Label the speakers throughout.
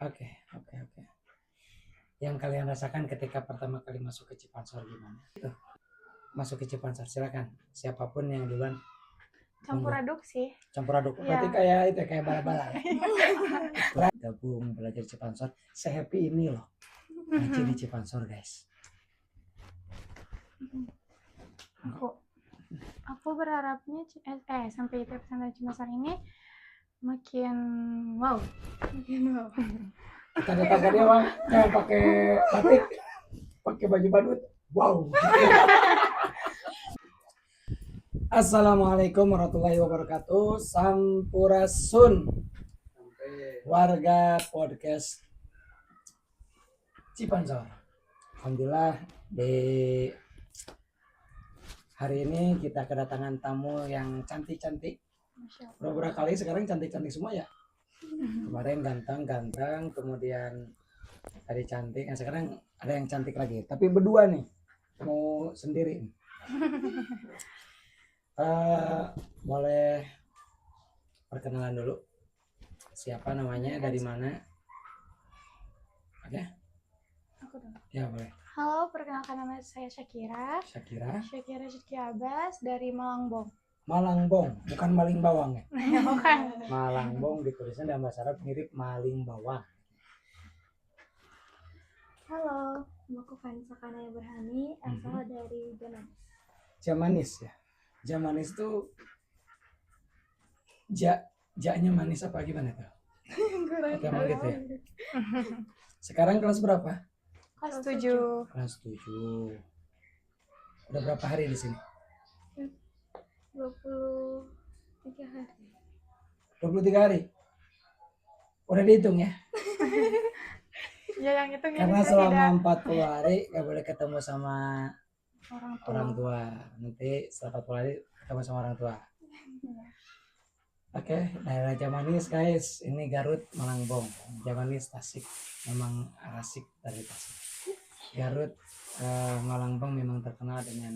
Speaker 1: Oke, oke, oke. Yang kalian rasakan ketika pertama kali masuk ke Cipansor gimana? Masuk ke Cipansor, silakan. Siapapun yang duluan.
Speaker 2: Campur aduk sih.
Speaker 1: Campur aduk.
Speaker 2: Iya.
Speaker 1: Berarti kayak itu kayak bala-bala ya. Gabung belajar Cipansor, se-happy ini loh. Ngaji di Cipansor, guys.
Speaker 2: Aku berharapnya sampai ITB Pesantren Cipansor ini makin wow.
Speaker 1: Kita datang ke dia bang, yang pakai batik, pakai baju badut. Wow. Assalamualaikum warahmatullahi wabarakatuh. Sampurasun warga podcast Cipansor. Alhamdulillah di hari ini kita kedatangan tamu yang cantik-cantik. Beberapa kali sekarang cantik-cantik semua ya. Kemarin ganteng, kemudian tadi cantik, nah sekarang ada yang cantik lagi. Tapi berdua nih, mau sendiri. Boleh perkenalan dulu. Siapa namanya, dari mana? Oke?
Speaker 2: Aku dong.
Speaker 1: Ya boleh.
Speaker 2: Halo, perkenalkan nama saya Syakira.
Speaker 1: Syakira
Speaker 2: Syakira Abbas dari Malangbong.
Speaker 1: Malangbong, bukan maling bawang ya?
Speaker 2: Bukan.
Speaker 1: Malangbong ditulisnya dalam bahasa Arab mirip maling bawang.
Speaker 3: Halo, namaku Vanessa Kanaya Berhani, asal dari Jamanis.
Speaker 1: Jamanis ya. Jamanis tuh jaknya manis apa gimana tuh? Emang gitu ya. Sekarang kelas berapa?
Speaker 2: Kelas 7.
Speaker 1: Kelas 7. Udah berapa hari di sini?
Speaker 3: 23 hari.
Speaker 1: 23 hari. Udah dihitung ya?
Speaker 2: Ya yang itu
Speaker 1: Karena selama 40 hari gak boleh ketemu sama orang tua. Nanti setelah 40 hari ketemu sama orang tua. Oke, daerah Jamanis guys. Ini Garut, Malangbong. Jamanis, Tasik. Memang asik dari Tasik. Garut, Malangbong memang terkenal dengan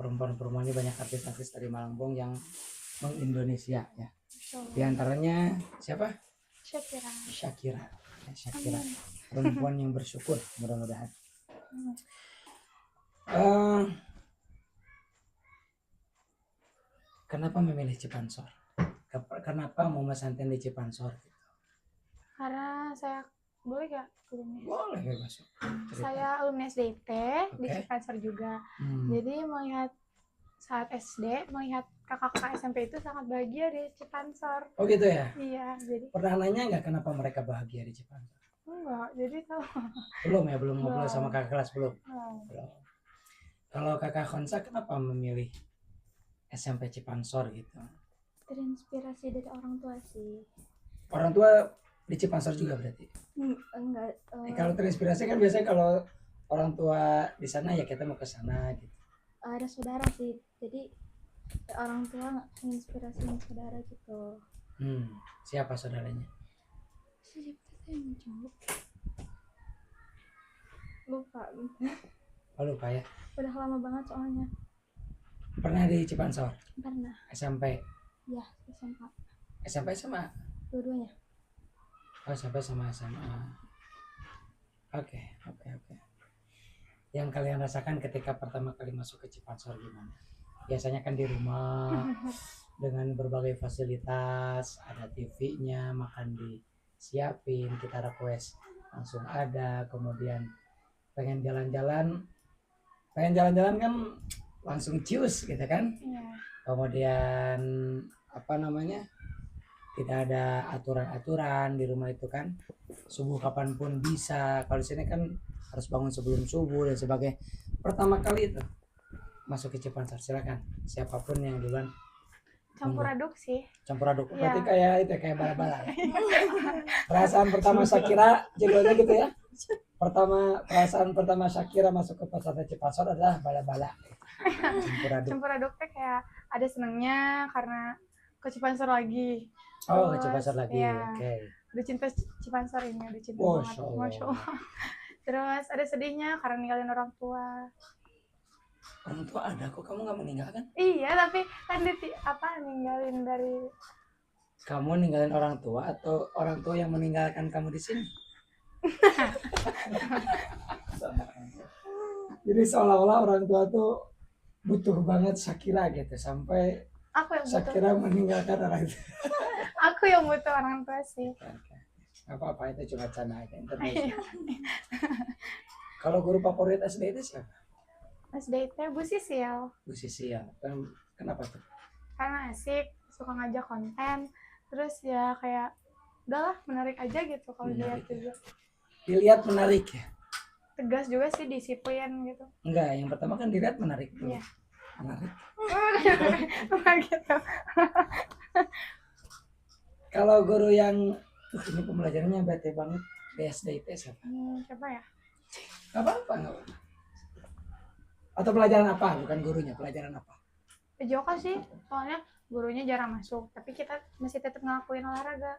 Speaker 1: perempuan-perempuannya, banyak artis-artis dari Malangbong yang meng-Indonesia ya. Di antaranya siapa? Syakira. Syakira. Perempuan yang bersyukur, mudah-mudahan. Kenapa memilih Cipansor? Kenapa mau pesantren di Cipansor?
Speaker 2: Karena saya boleh gak alumni?
Speaker 1: Boleh masuk.
Speaker 2: Saya alumni SDIT di Cipansor juga. Jadi melihat saat SD, melihat kakak-kakak SMP itu sangat bahagia di Cipansor.
Speaker 1: Oh gitu ya?
Speaker 2: Iya, jadi.
Speaker 1: Pernah nanya nggak kenapa mereka bahagia di Cipansor?
Speaker 2: Enggak, jadi tahu.
Speaker 1: Belum ngobrol sama kakak kelas belum? Belum. Kalau kakak Khonsa kenapa memilih SMP Cipansor gitu?
Speaker 3: Terinspirasi dari orang tua sih.
Speaker 1: Orang tua di Cipansor juga berarti?
Speaker 3: Enggak.
Speaker 1: Kalau terinspirasi kan biasanya kalau orang tua di sana ya kita mau ke sana gitu.
Speaker 3: Ada saudara sih, jadi orang tua menginspirasi saudara gitu.
Speaker 1: Siapa saudaranya?
Speaker 3: Siapa yang jawab? Lupa.
Speaker 1: Oh lupa ya?
Speaker 3: Udah lama banget soalnya.
Speaker 1: Pernah di Cipansor?
Speaker 3: Pernah.
Speaker 1: SMP?
Speaker 3: Ya, SMA.
Speaker 1: SMP SMA?
Speaker 3: Dua-duanya.
Speaker 1: Oh sampai sama SMA. Oke. Yang kalian rasakan ketika pertama kali masuk ke Cipansor gimana? Biasanya kan di rumah dengan berbagai fasilitas, ada TV-nya, makan disiapin, kita request langsung ada, kemudian pengen jalan-jalan kan langsung cius gitu kan. Kemudian tidak ada aturan-aturan di rumah itu kan, subuh kapanpun bisa. Kalau di sini kan harus bangun sebelum subuh dan sebagainya. Pertama kali itu masuk ke Cipansor, silakan. Siapapun yang duluan.
Speaker 2: Campur aduk sih.
Speaker 1: Campur aduk. Berarti kayak bala-bala ya. Perasaan pertama Syakira judulnya gitu ya. Perasaan pertama Syakira masuk ke pesantren Cipansor adalah bala-bala.
Speaker 2: Campur aduk teh kayak ada senangnya karena ke Cipansor lagi.
Speaker 1: Oh, ke Cipansor lagi.
Speaker 2: Ya,
Speaker 1: Oke.
Speaker 2: udah cinta Cipansor ini, udah cinta
Speaker 1: Masya
Speaker 2: banget.
Speaker 1: Allah.
Speaker 2: Masya Allah. Terus ada sedihnya karena ninggalin orang tua.
Speaker 1: Orang tua ada kok, kamu nggak meninggalkan?
Speaker 2: Iya, tapi kan ninggalin dari
Speaker 1: Kamu ninggalin orang tua atau orang tua yang meninggalkan kamu di sini? Jadi seolah-olah orang tua tuh butuh banget Shakira gitu sampai
Speaker 2: Aku yang butuh.
Speaker 1: Shakira meninggalkan orang tua.
Speaker 2: Aku yang butuh orang tua sih.
Speaker 1: Gak apa-apa, itu cuma canda aja. Kalau guru favorit SD itu siapa?
Speaker 2: SD teh Bu Sisil.
Speaker 1: Bu Sisil. Kenapa tuh?
Speaker 2: Karena asik, suka ngajak konten. Terus ya kayak udahlah menarik aja gitu kalau dilihat
Speaker 1: Menarik ya.
Speaker 2: juga.
Speaker 1: Dilihat menarik ya?
Speaker 2: Tegas juga sih, disiplin gitu.
Speaker 1: Enggak, yang pertama kan dilihat menarik dulu.
Speaker 2: Iya.
Speaker 1: Menarik.
Speaker 2: Gitu.
Speaker 1: Kalau guru yang ini pembelajarannya bete banget di SD itu siapa?
Speaker 2: Siapa ya?
Speaker 1: Gak apa-apa, gak apa-apa. Atau pelajaran apa? Bukan gurunya, pelajaran apa?
Speaker 2: Joka sih, soalnya gurunya jarang masuk, tapi kita masih tetap ngelakuin olahraga.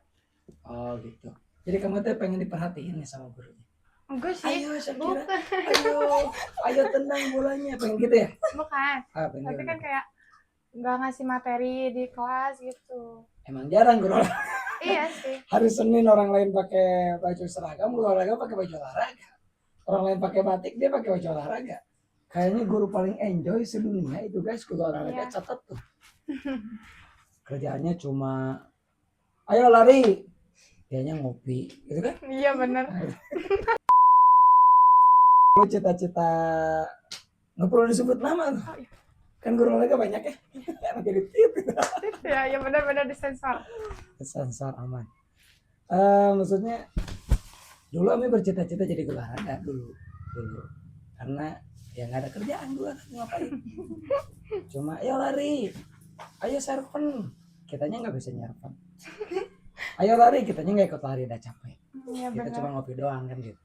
Speaker 1: Oh gitu. Jadi kamu tuh pengen diperhatiin nih sama gurunya.
Speaker 2: Enggak sih,
Speaker 1: Ayo Shakira,
Speaker 2: bukan.
Speaker 1: ayo tendang bolanya, pengen gitu ya?
Speaker 2: Bukan.
Speaker 1: Pengen
Speaker 2: Tapi
Speaker 1: gitu.
Speaker 2: kan kayak nggak ngasih materi di kelas gitu.
Speaker 1: Emang jarang guru.
Speaker 2: Iya sih.
Speaker 1: Hari Senin orang lain pakai baju seragam, guru olahraga pakai baju olahraga. Orang lain pakai batik, dia pakai baju olahraga. Kayaknya guru paling enjoy sedunia itu guys, guru olahraga.
Speaker 2: Iya.
Speaker 1: Catat tuh. Kerjaannya cuma, ayo lari. Dianya ngopi, gitu kan?
Speaker 2: Iya bener.
Speaker 1: Lu cita-cita, nggak perlu disebut nama tuh.
Speaker 2: Oh, iya.
Speaker 1: Kan guru olahraga banyak ya. Enak jadi tit.
Speaker 2: Ya benar-benar disensor.
Speaker 1: Sensor aman. Maksudnya dulu Ami bercita-cita jadi guru olahraga dulu karena ya nggak ada kerjaan gua ngapain. Cuma ayo lari, ayo serven, kitanya nggak bisa nyerven. Ayo lari, kitanya nggak ikut lari, udah capek.
Speaker 2: Iya
Speaker 1: Kita
Speaker 2: benar.
Speaker 1: cuma ngopi doang kan gitu.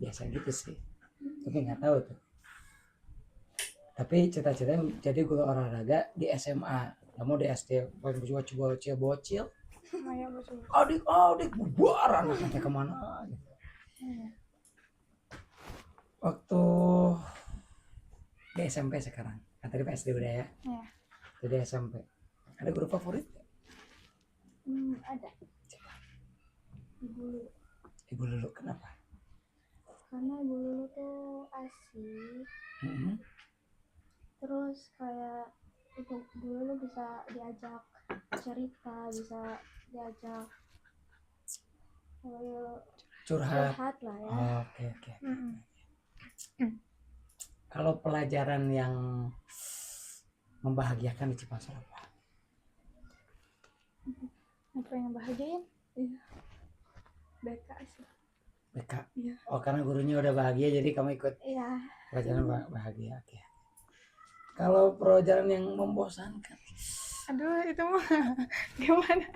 Speaker 1: Biasa gitu sih. Tapi nggak tahu tuh. Tapi cita-citanya jadi guru olahraga di SMA. Kamu di SD paling bocil.
Speaker 2: Iya betul.
Speaker 1: Adik bubar anaknya kemana gitu.
Speaker 2: Iya.
Speaker 1: Waktu di SMP sekarang kan tadi SD udah ya.
Speaker 2: Iya.
Speaker 1: Jadi SMP ada guru favorit gak?
Speaker 3: Ada. Ibu Lulu.
Speaker 1: Ibu Lulu, kenapa?
Speaker 3: Karena Ibu Lulu tuh asik. Terus kayak Ibu Lulu bisa diajak cerita, bisa diajak
Speaker 1: Curhat.
Speaker 3: curhat lah ya.
Speaker 1: Oke.
Speaker 2: Mm-mm.
Speaker 1: Kalau pelajaran yang membahagiakan di Cipansor apa?
Speaker 2: Apa yang bahagiain?
Speaker 3: Iya. BK sih.
Speaker 1: BK.
Speaker 3: Iya.
Speaker 1: Oh karena gurunya udah bahagia jadi kamu ikut
Speaker 3: Iya.
Speaker 1: pelajaran bahagia. Oke. Kalau pelajaran yang membosankan,
Speaker 2: Aduh itu mah gimana?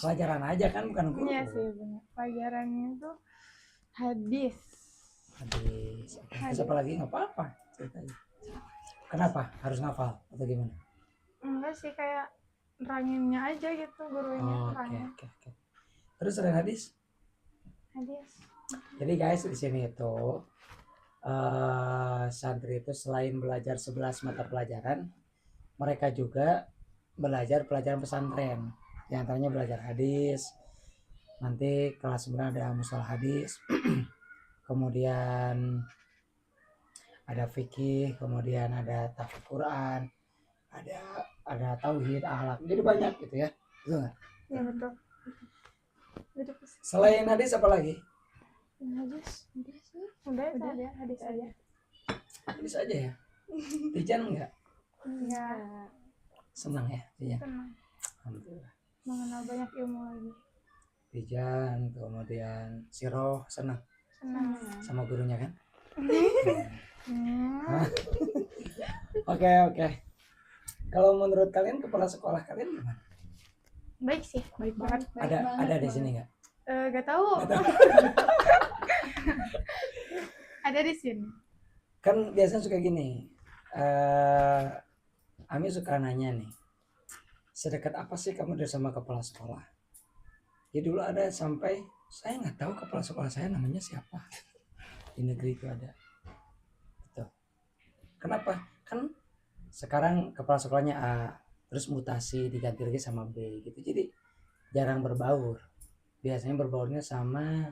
Speaker 1: pelajaran aja kan bukan guru.
Speaker 2: Iya sih benar. Pelajarannya itu hadis.
Speaker 1: Habis. Terus apa lagi? Nggak apa-apa ceritanya. Kenapa harus ngafal atau gimana?
Speaker 2: Enggak sih, kayak neranginnya aja gitu gurunya
Speaker 1: Oh,
Speaker 2: nerangin.
Speaker 1: oke. Terus selain hadis?
Speaker 2: Hadis.
Speaker 1: Jadi guys di sini itu santri itu selain belajar 11 mata pelajaran, mereka juga belajar pelajaran pesantren. Di antaranya belajar hadis. Nanti kelas 9 ada mustalah hadis. Kemudian ada fikih, kemudian ada tafsir Quran, ada tauhid, akhlak. Jadi banyak gitu ya. Betul nggak?
Speaker 2: Iya betul. Betul.
Speaker 1: Selain hadis apa lagi?
Speaker 2: Hadis. Udah itu aja hadis aja.
Speaker 1: Hadis aja ya. Tijan enggak?
Speaker 2: Enggak.
Speaker 1: Senang ya Tijan.
Speaker 2: Senang
Speaker 1: Alhamdulillah.
Speaker 2: mengenal banyak ilmu lagi.
Speaker 1: Tijan, kemudian Siroh senang
Speaker 2: Senang.
Speaker 1: sama gurunya kan?
Speaker 2: Hmm.
Speaker 1: Oke. Kalau menurut kalian kepala sekolah kalian gimana?
Speaker 2: Baik sih, baik banget.
Speaker 1: Ada di sini nggak?
Speaker 2: Gak tahu. Ada di sini.
Speaker 1: Kan biasanya suka gini. Ami suka nanya nih. Sedekat apa sih kamu udah sama kepala sekolah? Ya dulu ada sampai saya nggak tahu kepala sekolah saya namanya siapa. Di negeri itu ada. Gitu. Kenapa? Kan sekarang kepala sekolahnya A, terus mutasi diganti lagi sama B gitu, jadi jarang berbaur. Biasanya berbaurnya sama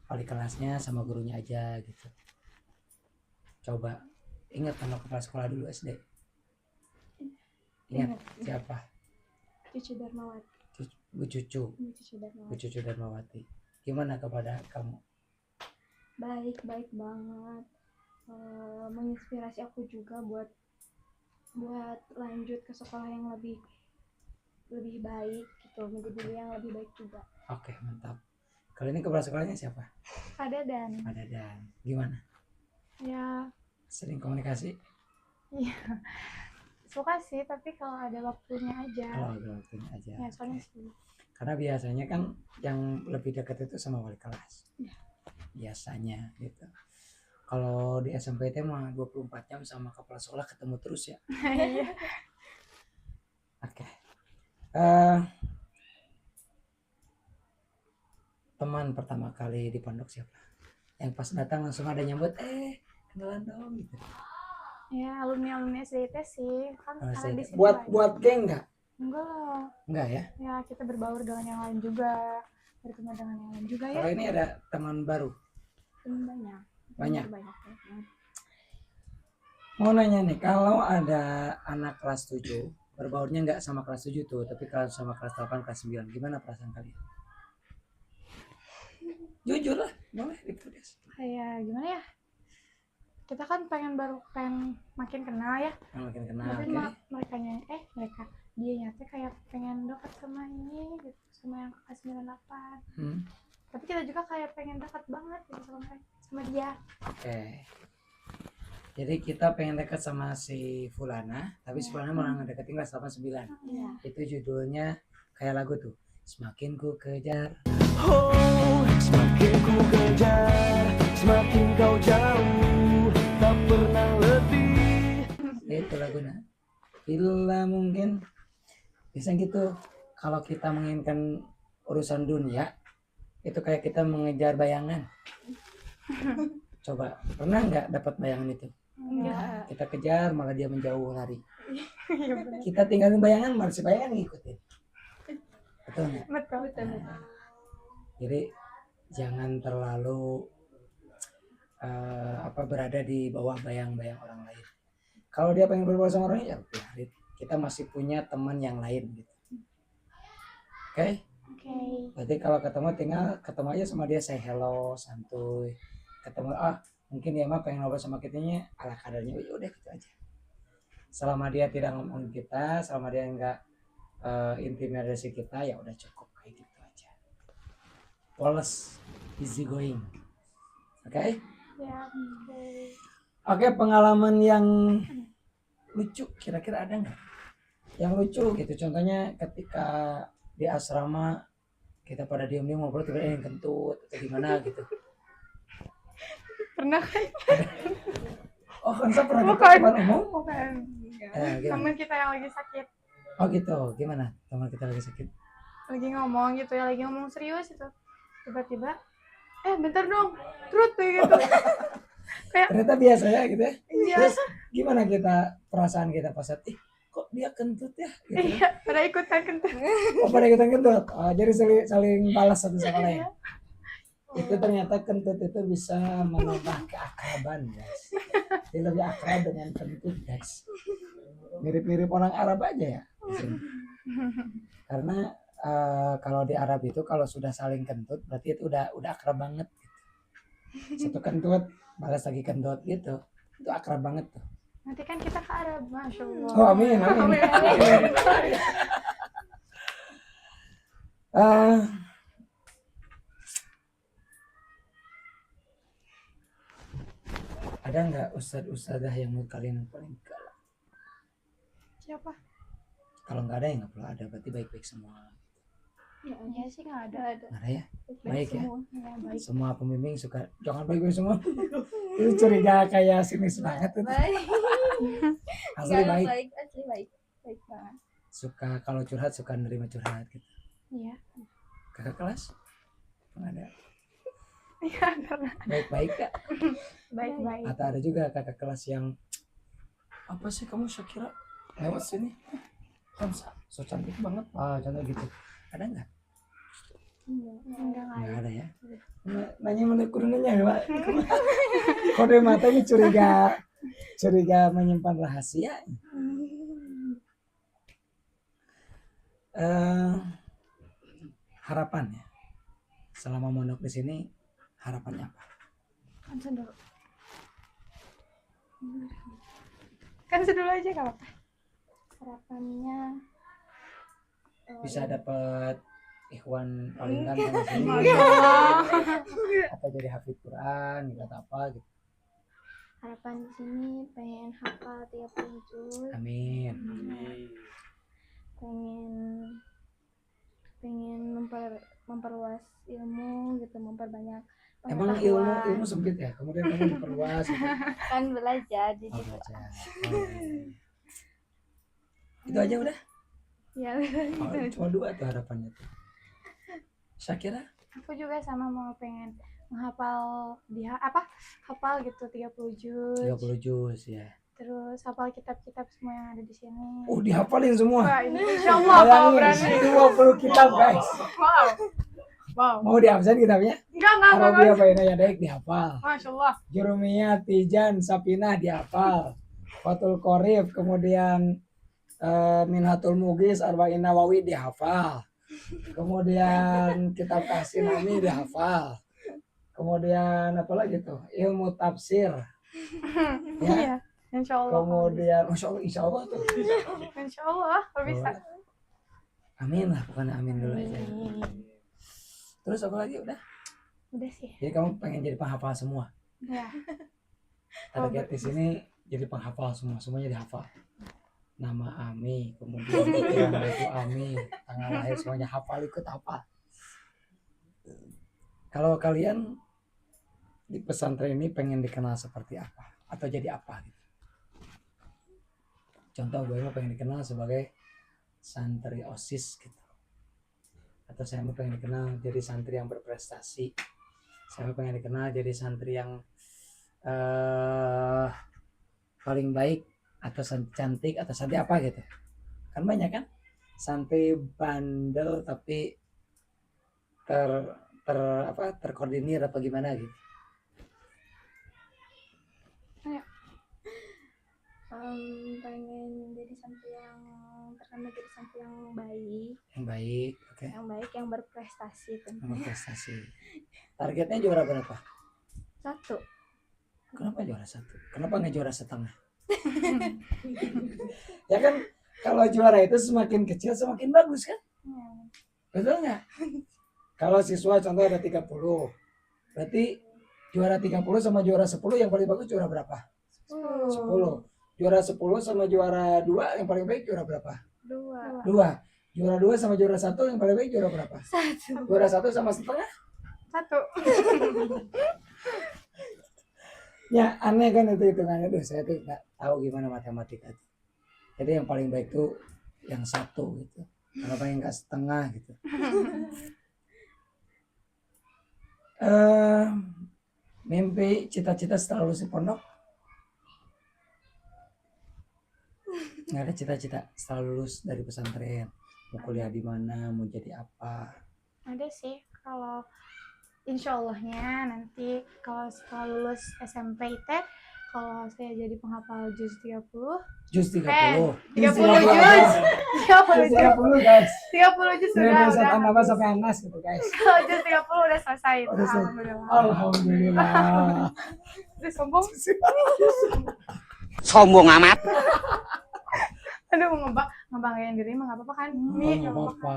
Speaker 1: wali kelasnya sama gurunya aja gitu. Coba ingat nama kepala sekolah dulu SD, ingat siapa?
Speaker 3: Cucu Darmawati.
Speaker 1: Bu Cucu,
Speaker 3: Cucu
Speaker 1: Bu
Speaker 3: Darmawati.
Speaker 1: Cucu Darmawati. Gimana kepada kamu?
Speaker 3: Baik banget. Menginspirasi aku juga buat lanjut ke sekolah yang lebih baik gitu, menjadi yang lebih baik juga.
Speaker 1: Oke, mantap. Kali ini kepala sekolahnya siapa?
Speaker 2: Ada dan
Speaker 1: Ada Dan. Gimana?
Speaker 2: ya
Speaker 1: Sering komunikasi?
Speaker 2: suka sih, tapi kalau ada waktunya aja.
Speaker 1: Kalau ada waktunya aja.
Speaker 2: Ya soalnya
Speaker 1: Oke.
Speaker 2: sih.
Speaker 1: Karena biasanya kan yang lebih dekat itu sama wali kelas.
Speaker 2: Iya.
Speaker 1: Biasanya gitu. Kalau di SMP itu mah 24 jam sama kepala sekolah ketemu terus ya.
Speaker 2: Iya.
Speaker 1: Oke. Teman pertama kali di pondok siapa? Yang pas datang langsung ada nyambut, kenalan dong gitu.
Speaker 2: Ya alumni SDT sih kan,
Speaker 1: Oh,
Speaker 2: karena di sini
Speaker 1: buat
Speaker 2: banyak.
Speaker 1: geng nggak?
Speaker 2: Enggak lah.
Speaker 1: Enggak ya?
Speaker 2: Ya kita berbaur dengan yang lain juga, bertemu dengan yang lain juga ya.
Speaker 1: Kalau ini ada teman baru.
Speaker 2: Banyak.
Speaker 1: Banyak.
Speaker 2: Banyak.
Speaker 1: Mau nanya nih, kalau ada anak kelas 7 berbaurnya nggak sama kelas 7 tuh, tapi kalau sama kelas 8, kelas 9, gimana perasaan kalian? Jujur lah, boleh ditulis.
Speaker 2: Kayak gimana ya? Kita kan pengen makin kenal ya.
Speaker 1: Makin kenal,
Speaker 2: Tapi
Speaker 1: oke.
Speaker 2: mereka dia nyata kayak pengen dekat sama ini gitu, sama yang kelas 98. Tapi kita juga kayak pengen dekat banget gitu sama dia.
Speaker 1: Oke. Jadi kita pengen dekat sama si Fulana, tapi si Fulana malah ngedeketin kelas 89.
Speaker 2: Iya.
Speaker 1: Itu judulnya kayak lagu tuh, semakin ku kejar.
Speaker 4: Oh, semakin ku kejar, semakin kau jauh, tak pernah lebih.
Speaker 1: Itu lagunya. Bila mungkin bisa gitu, kalau kita menginginkan urusan dunia, itu kayak kita mengejar bayangan. Coba, pernah nggak dapat bayangan itu?
Speaker 2: Enggak.
Speaker 1: Kita kejar, malah dia menjauh lari.
Speaker 2: Iya benar.
Speaker 1: Kita tinggalin bayangan, malah si bayangan ngikutin. Betul nggak?
Speaker 2: Betul.
Speaker 1: Nah, jadi jangan terlalu berada di bawah bayang-bayang orang lain. Kalau dia pengen berbual sama orang ya biarin. Kita masih punya teman yang lain gitu. Oke?
Speaker 2: Oke.
Speaker 1: Berarti kalau ketemu aja sama dia, say hello, santuy. Ketemu mungkin dia mah pengen ngobrol sama kitanya ala kadarnya, udah gitu aja. Selama dia tidak ngomongin kita, selama dia enggak intimidasi kita, ya udah cukup kayak gitu aja. Wallace, easy going. Oke?
Speaker 2: Ya.
Speaker 1: Oke, pengalaman yang lucu kira-kira ada nggak? Yang lucu gitu, contohnya ketika di asrama kita pada diam-diam ngobrol tiba-tiba yang kentut atau gimana gitu.
Speaker 2: Pernah kan?
Speaker 1: Oh, kan saya pernah
Speaker 2: Bukan.
Speaker 1: ketemu teman umum.
Speaker 2: Bukan.
Speaker 1: Gimana?
Speaker 2: Teman kita yang lagi sakit,
Speaker 1: Oh gitu, gimana? Teman kita lagi sakit.
Speaker 2: lagi ngomong gitu ya, lagi ngomong serius itu. Tiba-tiba, bentar dong, terus gitu. Kayak
Speaker 1: Ternyata biasa ya gitu ya.
Speaker 2: iya.
Speaker 1: Terus gimana perasaan kita pas saat, kok dia kentut ya? Gitu.
Speaker 2: Iya, pada ikutan kentut.
Speaker 1: Oh, pada ikutan kentut. Jadi saling balas satu sama lain.
Speaker 2: Iya.
Speaker 1: Itu ternyata kentut itu bisa menambah keakraban, guys. Dia lebih akrab dengan kentut, guys. Mirip-mirip orang Arab aja ya. Karena kalau di Arab itu kalau sudah saling kentut berarti itu udah akrab banget gitu. Satu kentut balas lagi kentut gitu, itu akrab banget tuh.
Speaker 2: Nanti kan kita ke Arab, masya Allah.
Speaker 1: Oh, amin. Ada nggak ustadz-ustadzah yang menurut kalian paling galak?
Speaker 2: Siapa?
Speaker 1: Kalau nggak ada ya nggak perlu ada, berarti baik-baik semua.
Speaker 2: Ya sih nggak ada.
Speaker 1: Nggak ada ya? Baik ya?
Speaker 2: Ya, baik.
Speaker 1: Semua pembimbing suka jangan baik-baik semua. Itu curiga kayak sinis banget itu.
Speaker 3: Baik.
Speaker 1: Asli baik.
Speaker 3: Asli baik banget.
Speaker 1: Suka kalau curhat suka nerima curhat gitu.
Speaker 2: Iya.
Speaker 1: Kakak kelas? Pernah ada?
Speaker 2: Iya, karena
Speaker 1: Baik-baik gak?
Speaker 2: baik-baik.
Speaker 1: Atau ada juga kakak kelas yang apa sih kamu Syakira lewat sini? Hamsa, so cantik banget. Contoh gitu. Ada nggak?
Speaker 2: Enggak
Speaker 1: Nggak
Speaker 2: ada.
Speaker 1: ada ya. Nanya mana kudu nanya Pak. Kode mata ini curiga menyimpan rahasia. Harapan ya. Selama mondok di sini harapannya apa?
Speaker 2: Kan dulu. Kan dulu aja kalau apa.
Speaker 3: Harapannya
Speaker 1: Bisa dapat ikhwan paling ganteng di sini. Atau jadi hafid Quran gitu atau apa gitu.
Speaker 3: harapan di sini pengen hafal 30 juz,
Speaker 1: Amin.
Speaker 3: pengen memperluas ilmu gitu, memperbanyak
Speaker 1: Emang
Speaker 3: pengetahuan.
Speaker 1: ilmu sempit ya, kemudian kamu diperluas gitu.
Speaker 3: Kan belajar jadi
Speaker 1: Oh, belajar. Itu aja udah.
Speaker 3: ya
Speaker 1: Cuma 2 tuh harapannya tuh. Syakira?
Speaker 2: Aku juga sama mau pengen menghafal hafal gitu 30 juz.
Speaker 1: 30 juz ya.
Speaker 2: Terus hafal kitab-kitab semua yang ada di sini.
Speaker 1: Oh, dihafalin semua.
Speaker 2: Wah, ini insyaallah kalau berani.
Speaker 1: 20 kitab, guys.
Speaker 2: Wow. Wow.
Speaker 1: Mau diabsen kitabnya?
Speaker 2: Enggak.
Speaker 1: Arabi apa ini ya, Daik dihafal.
Speaker 2: Masyaallah.
Speaker 1: Jurumiyah, Tijan, Sapinah dihafal. Fathul Qorib, kemudian Minhatul Mugis, Arba'in Nawawi dihafal. Kemudian kitab Tahsin Nami dihafal. Kemudian apa lagi tuh? Ilmu tafsir. Ya.
Speaker 2: Iya. Insyaallah.
Speaker 1: Kemudian insya Allah tuh.
Speaker 2: Insyaallah kalau bisa.
Speaker 1: Amin lah, pokoknya amin dulu aja. Terus apa lagi udah?
Speaker 2: Udah sih.
Speaker 1: Jadi kamu pengen jadi penghafal semua.
Speaker 2: Ya.
Speaker 1: Target di sini jadi penghafal semua, semuanya dihafal. Nama Ami, kemudian itu Ami, tanggal lahir semuanya hafal, ikut hafal. Kalau kalian di pesantren ini pengen dikenal seperti apa atau jadi apa gitu? Contoh gue mah pengen dikenal sebagai santri OSIS gitu. Atau saya mah pengen dikenal jadi santri yang berprestasi. Saya mah pengen dikenal jadi santri yang paling baik atau cantik atau santri apa gitu. Kan banyak kan? Santri bandel tapi terkoordinir apa gimana gitu.
Speaker 3: pengen jadi santri yang terkenal, jadi santri yang baik,
Speaker 1: Yang baik, oke.
Speaker 3: yang berprestasi
Speaker 1: Yang
Speaker 3: tentunya.
Speaker 1: berprestasi. Targetnya juara berapa?
Speaker 3: 1.
Speaker 1: Kenapa juara 1? Kenapa nggak juara setengah? Ya kan kalau juara itu semakin kecil semakin bagus kan? Betul nggak? Kalau siswa contoh ada 30, berarti juara 30 sama juara 10 yang paling bagus juara berapa? 10. Juara 10 sama juara 2 yang paling baik juara berapa?
Speaker 3: 2.
Speaker 1: 2. Juara 2 sama juara 1 yang paling baik juara berapa?
Speaker 3: 1.
Speaker 1: Juara 1 sama setengah?
Speaker 2: 1.
Speaker 1: Ya aneh kan itu hitungannya tuh, saya tuh nggak tahu gimana matematika itu. Jadi yang paling baik tuh yang 1 gitu. Kenapa yang nggak setengah gitu? Mimpi cita-cita setelah lulus di pondok? Nggak ada cita-cita setelah lulus dari pesantren. Mau kuliah di mana? Mau jadi apa?
Speaker 2: Ada sih kalau insyallahnya nanti kalau setelah lulus SMP itu kalau saya jadi penghafal juz 30
Speaker 1: Juz 30.
Speaker 2: 30 juz 30
Speaker 1: Juz 30 guys.
Speaker 2: 30 juz
Speaker 1: Dari
Speaker 2: sudah
Speaker 1: Ustaz Anaba sampai Anas gitu guys.
Speaker 2: kalau juz 30 udah selesai itu
Speaker 1: Udah selesai.
Speaker 2: alhamdulillah.
Speaker 1: Alhamdulillah.
Speaker 2: Udah sombong.
Speaker 5: Sombong amat.
Speaker 2: Aduh mau ngebanggain diri mah nggak apa-apa kan? Nih,
Speaker 1: Nggak
Speaker 2: nggak apa-apa.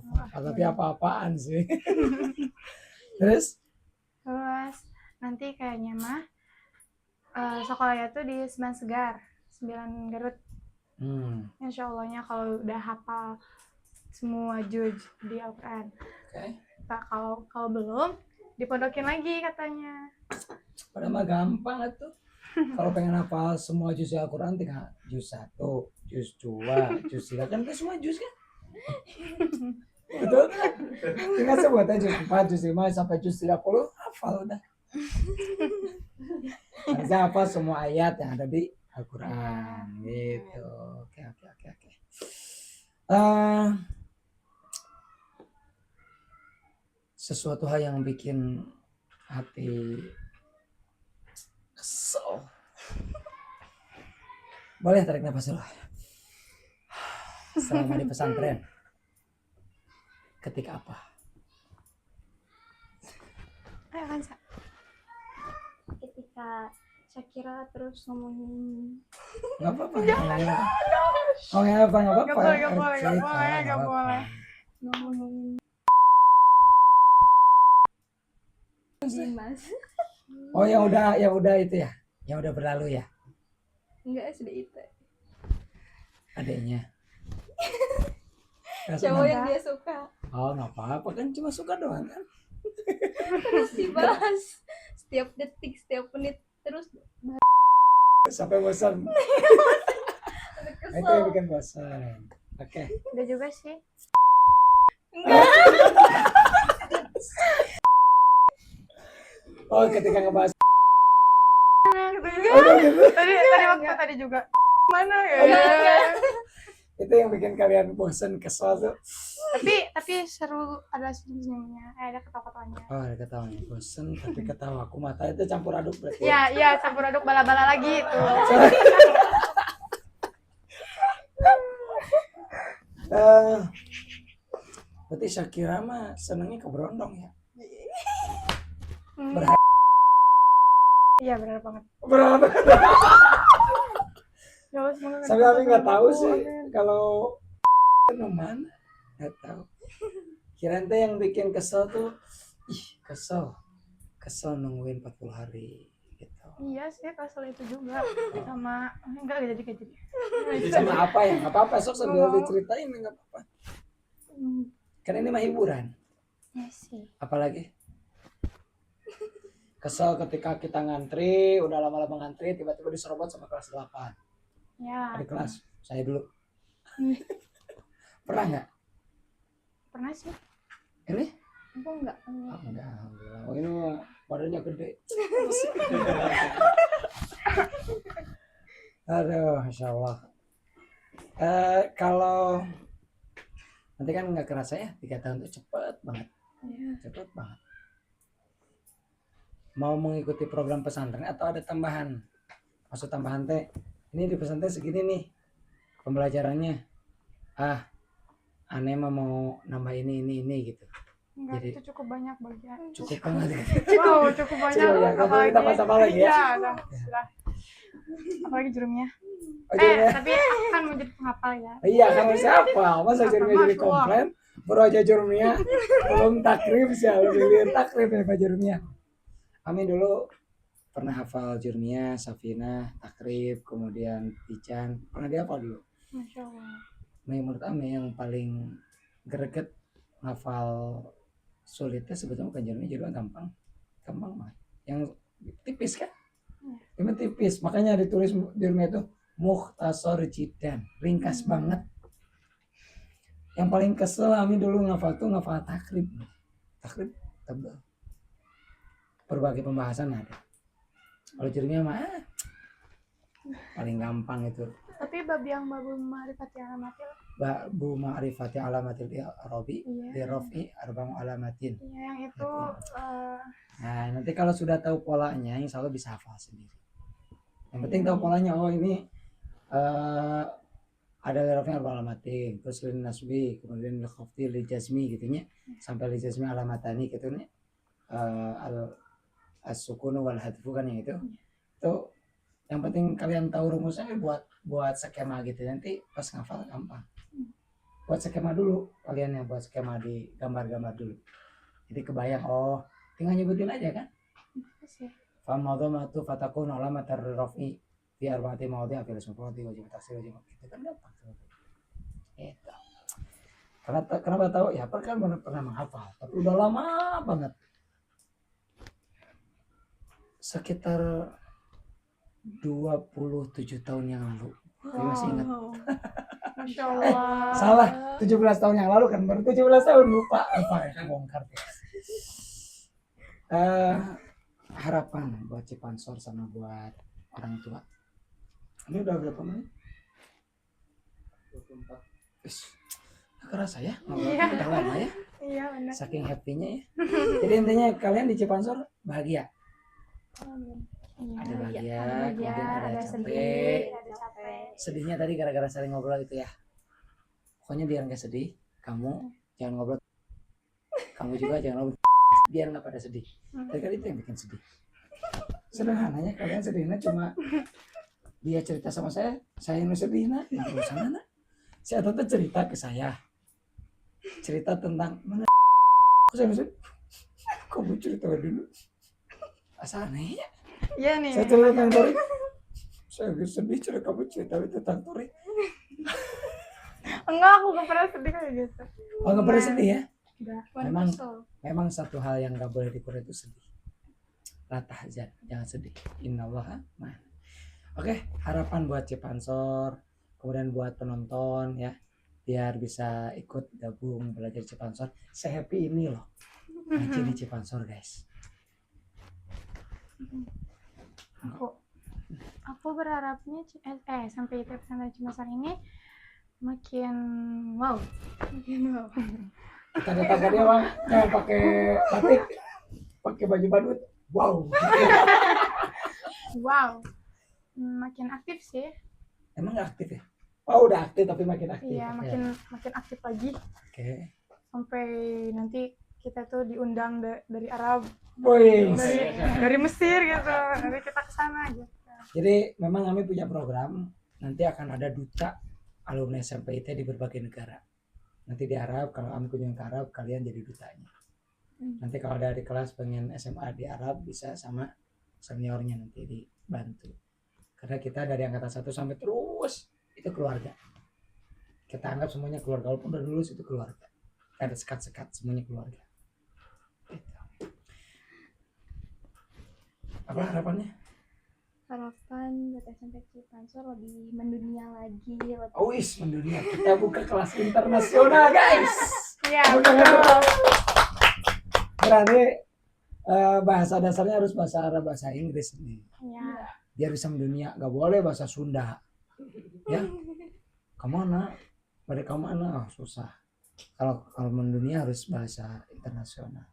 Speaker 1: apa-apa. Tapi apa-apaan sih. Terus?
Speaker 2: Terus nanti kayaknya mah sekolahnya tuh di 9 Segar, 9 Garut. Insya Allahnya kalau udah hafal semua juz di Al-Quran.
Speaker 1: Oke.
Speaker 2: Nah, kalau belum dipondokin lagi katanya.
Speaker 1: Padahal mah gampang tuh. Kalau pengen hafal semua juz Al-Quran tinggal juz 1, juz 2, juz 3 kan itu semua juz kan? Betul kan? Tinggal sebut aja juz 4, juz 5 sampai juz 30 hafal udah. Bisa hafal semua ayat yang ada di Al-Quran gitu. Oke. Eh, sesuatu hal yang bikin hati kesel. Boleh tarik nafas dulu. Selama di pesantren, ketika apa?
Speaker 2: Ayo kan, Sa.
Speaker 3: Ketika Shakira terus ngomongin
Speaker 1: Nggak apa-apa. Ngomongin apa? Ngomongin apa? Nggak apa-apa.
Speaker 2: Nggak boleh, nggak boleh, nggak
Speaker 1: Cerita,
Speaker 2: boleh,
Speaker 1: nggak
Speaker 2: nggak
Speaker 1: apa-apa.
Speaker 2: boleh.
Speaker 3: ngomongin Dimas.
Speaker 1: Oh, yang udah itu ya, yang udah berlalu ya,
Speaker 3: Enggak, sudah itu.
Speaker 1: adanya.
Speaker 3: Cowok yang dia suka
Speaker 1: Oh, nggak apa-apa kan, cuma suka doang kan.
Speaker 3: terus dibahas setiap detik, setiap menit terus
Speaker 1: Sampai bosan. Itu yang
Speaker 3: kesel.
Speaker 1: bikin bosan. Oke.
Speaker 2: Udah juga sih.
Speaker 1: Oh, ketika ngebahas.
Speaker 2: Gitu juga. Tadi waktu tadi juga. Mana ya?
Speaker 1: Itu yang bikin kalian bosan, kesel tuh.
Speaker 2: Tapi seru, ada senyum-senyumnya, ada ketawa-ketawanya.
Speaker 1: Oh, ada ketawanya. Bosan tapi ketawa. Aku mata itu campur aduk berarti.
Speaker 2: Iya, campur aduk bala-bala lagi tuh.
Speaker 1: Berarti Shakira mah senengnya ke berondong ya.
Speaker 2: Iya, benar banget.
Speaker 1: Berapa?
Speaker 2: Ya Allah, semoga
Speaker 1: Sampai kami nggak tahu
Speaker 2: aku,
Speaker 1: sih
Speaker 2: amin.
Speaker 1: kalau mana, nggak tahu. Kirain teh yang bikin kesel tuh, kesel nungguin 40 hari gitu.
Speaker 2: Iya sih, kesel itu juga sama enggak jadi.
Speaker 1: Sama apa ya? Nggak apa-apa, sok sambil diceritain nggak apa-apa. Kan ini mah hiburan.
Speaker 2: Iya sih.
Speaker 1: Apalagi kesel ketika kita ngantri, udah lama-lama ngantri, tiba-tiba diserobot sama kelas 8.
Speaker 2: Ya,
Speaker 1: Adik kelas, saya dulu. Pernah nggak?
Speaker 2: pernah sih.
Speaker 1: Ini?
Speaker 3: Aku enggak.
Speaker 1: Oh, enggak, alhamdulillah. Oh, ini mah badannya gede. Aduh, Masya Allah. Kalau nanti kan nggak kerasa ya, 3 tahun itu cepet banget. Cepet banget. Mau mengikuti program pesantren atau ada tambahan? Maksud tambahan teh, ini di pesantren segini nih pembelajarannya. Aneh mah mau nambah ini gitu.
Speaker 2: Enggak,
Speaker 1: Jadi-
Speaker 2: itu cukup banyak bagian.
Speaker 1: Cukup banget.
Speaker 2: Wow, cukup banyak.
Speaker 1: Cukup ya, nggak perlu kita tambah lagi ya.
Speaker 2: Iya, sudah. Apalagi jurumnya.
Speaker 1: Oh, jadi
Speaker 2: Tapi kan mau jadi penghafal ya.
Speaker 1: iya, kamu siapa? Masa jurumnya jadi
Speaker 2: Masya Allah.
Speaker 1: komplain? Baru aja jurumnya belum takrib sih, lebih takrib ya Pak jurumnya. Kami dulu pernah hafal jurumnya, Safina, takrib, kemudian Tijan, pernah dihafal dulu.
Speaker 2: Masya Allah.
Speaker 1: Nah, menurut Ame yang paling greget hafal sulitnya sebetulnya bukan jurumnya, jurumnya gampang mah. Yang tipis kan? Yang tipis, makanya ditulis jurumnya itu mukhtasar jiddan, ringkas banget. Yang paling kesel kami dulu ngafal takrib tebal, berbagai pembahasan ada. Kalau jurumnya mah paling gampang itu
Speaker 2: Tapi bab yang babu ma'rifati alamatil.
Speaker 1: Bu ma'rifati alamatil i'rabi
Speaker 2: Iya.
Speaker 1: li raf'i arba'u alamatin.
Speaker 2: Iya, yang itu
Speaker 1: Nah, nanti kalau sudah tahu polanya, insya Allah bisa hafal sendiri. Yang penting tahu polanya. Oh, ini ada li raf'i arba'u alamatin, terus li nasbi, kemudian li khafdi, li jazmi gitunya, sampai li jazmi alamatani gitunya. As-sukunu wal hadfu kan yang itu. Itu yang penting kalian tahu rumusnya, buat skema gitu, nanti pas ngafal gampang. Buat skema dulu, kalian yang buat skema di gambar-gambar dulu, jadi kebayang. Oh, tinggal nyebutin aja kan. Fa madhamatu fatakun alamat ar-raf'i fi arba'ati mawdi' fi al-mufradi wa jumlah taksir wa jumlah, itu kan gampang. Itu kenapa tahu ya, kan pernah menghafal tapi udah lama banget, sekitar 27 tahun yang lalu. Saya masih ingat.
Speaker 2: Masya Allah.
Speaker 1: Salah, 17 tahun yang lalu kan, baru 17 tahun, lupa ya, bongkar ya. Harapan buat Cipansor sama buat orang tua. Ini udah berapa menit? 24. kerasa ya ngobrol
Speaker 2: Iya.
Speaker 1: udah lama ya,
Speaker 2: Iya benar.
Speaker 1: saking happy-nya ya. Jadi intinya kalian di Cipansor bahagia, ada bahagia,
Speaker 2: Bahagia,
Speaker 1: kemudian ada
Speaker 2: ada
Speaker 1: capek.
Speaker 2: sedih, ada capek.
Speaker 1: Sedihnya tadi gara-gara sering ngobrol itu ya. Pokoknya biar nggak sedih, kamu jangan ngobrol. Kamu juga jangan ngobrol. Biar nggak pada sedih. Tadi kan itu yang bikin sedih. Sederhananya kalian sedihnya cuma dia cerita sama saya yang sedih nah, yang urusan nah. Saya tetap cerita ke saya. Cerita tentang mana saya sedih. Kamu cerita dulu. Asa aneh ya.
Speaker 2: Iya nih.
Speaker 1: Saya cerita tentang Tori. Saya sedih cerita kamu cerita tentang Tori.
Speaker 2: Enggak, aku gak pernah sedih kayak gitu.
Speaker 1: Oh nggak pernah sedih ya?
Speaker 2: Enggak.
Speaker 1: Memang satu hal yang nggak boleh dikurang itu sedih. La tahzan, jangan sedih. Innallaha ma'ana. Oke, harapan buat Cipansor, kemudian buat penonton ya, biar bisa ikut gabung belajar Cipansor. Se-happy ini loh, ngaji di Cipansor guys.
Speaker 2: Aku berharapnya sampai itu pesantren Cipansor ini makin wow.
Speaker 1: Kita datang dia bang, jangan pakai batik, pakai baju badut. Wow.
Speaker 2: Wow. Makin aktif sih.
Speaker 1: Emang nggak aktif ya? Oh udah aktif tapi makin aktif.
Speaker 2: Iya,
Speaker 1: Oke.
Speaker 2: makin aktif lagi.
Speaker 1: Oke.
Speaker 2: Sampai nanti kita tuh diundang dari Arab,
Speaker 1: Boy.
Speaker 2: dari Mesir gitu. Nanti kita ke sana gitu.
Speaker 1: Jadi memang kami punya program, nanti akan ada duta alumni SMPIT di berbagai negara. Nanti di Arab, kalau kami kunjung ke Arab, kalian jadi dutanya. Nanti kalau dari kelas pengen SMA di Arab, bisa sama seniornya nanti dibantu. Karena kita dari angkatan 1 sampai terus, itu keluarga. Kita anggap semuanya keluarga, walaupun udah lulus itu keluarga. Ada sekat-sekat, semuanya keluarga. Gitu. Apa harapannya?
Speaker 3: Harapan buat SMP Cipansor lebih mendunia lagi, lebih
Speaker 1: Oh is mendunia, kita buka kelas internasional guys.
Speaker 2: Iya,
Speaker 1: Bukan
Speaker 2: betul.
Speaker 1: Berarti bahasa dasarnya harus bahasa Arab, bahasa Inggris nih.
Speaker 2: Iya.
Speaker 1: Biar bisa mendunia, gak boleh bahasa Sunda. Ya, kemana? Pada kemana? Oh, susah. Kalau mendunia harus bahasa internasional.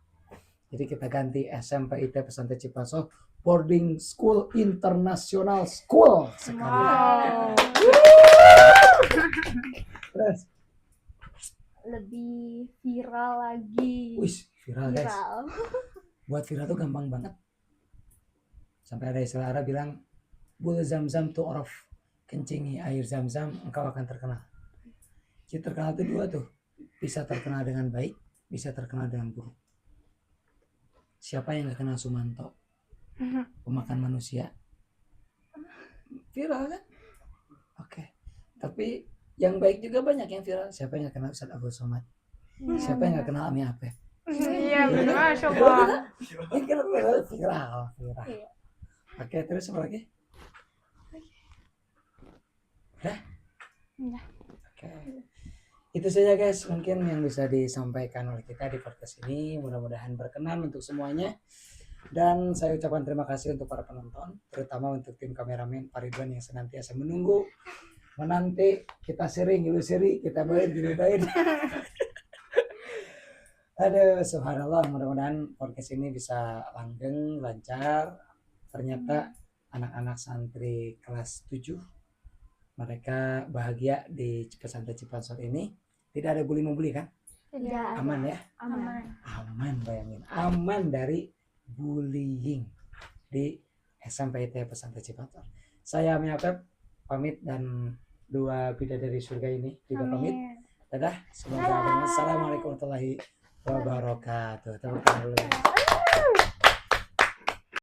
Speaker 1: Jadi kita ganti SMPIT Pesantren Cipansor Boarding School International School sekarang.
Speaker 2: Wow.
Speaker 1: Terus,
Speaker 3: lebih viral lagi.
Speaker 1: wih viral guys.
Speaker 3: Viral.
Speaker 1: Buat viral tuh gampang banget. Sampai ada istilah Arab bilang, bul zam-zam tu orof, kencingi air zam-zam, engkau akan terkenal. Jadi terkenal itu dua tuh, bisa terkenal dengan baik, bisa terkenal dengan buruk. Siapa yang gak kenal Sumanto? Pemakan manusia. Viral kan? Oke. Tapi yang baik juga banyak yang viral. Siapa yang gak kenal Ustaz Abdul Somad? Siapa yang gak kenal Ami Apep?
Speaker 2: Iya, benar, Masya Allah.
Speaker 1: Ini kan viral.
Speaker 3: Iya.
Speaker 1: Oke, terus apa lagi? Udah?
Speaker 2: Udah.
Speaker 1: Oke. Itu saja guys, mungkin yang bisa disampaikan oleh kita di podcast ini. Mudah-mudahan berkenan untuk semuanya. Dan saya ucapkan terima kasih untuk para penonton, terutama untuk tim kameramen Pak Ridwan yang senantiasa menanti kita sering, kita main. Aduh, subhanallah, mudah-mudahan podcast ini bisa langgeng, lancar. Ternyata anak-anak santri kelas 7 mereka bahagia di pesantren Cipansor ini. Tidak ada bully-membuli kan?
Speaker 3: Tidak.
Speaker 1: Aman ya?
Speaker 3: Aman.
Speaker 1: Aman, bayangin. Aman dari bullying di SMPIT Pesantren Cipansor. Saya Ami Apep pamit dan dua bidadari surga ini juga pamit. Dadah. Semoga bermanfaat. Assalamualaikum warahmatullahi wabarakatuh. Tepuk tangan dulu.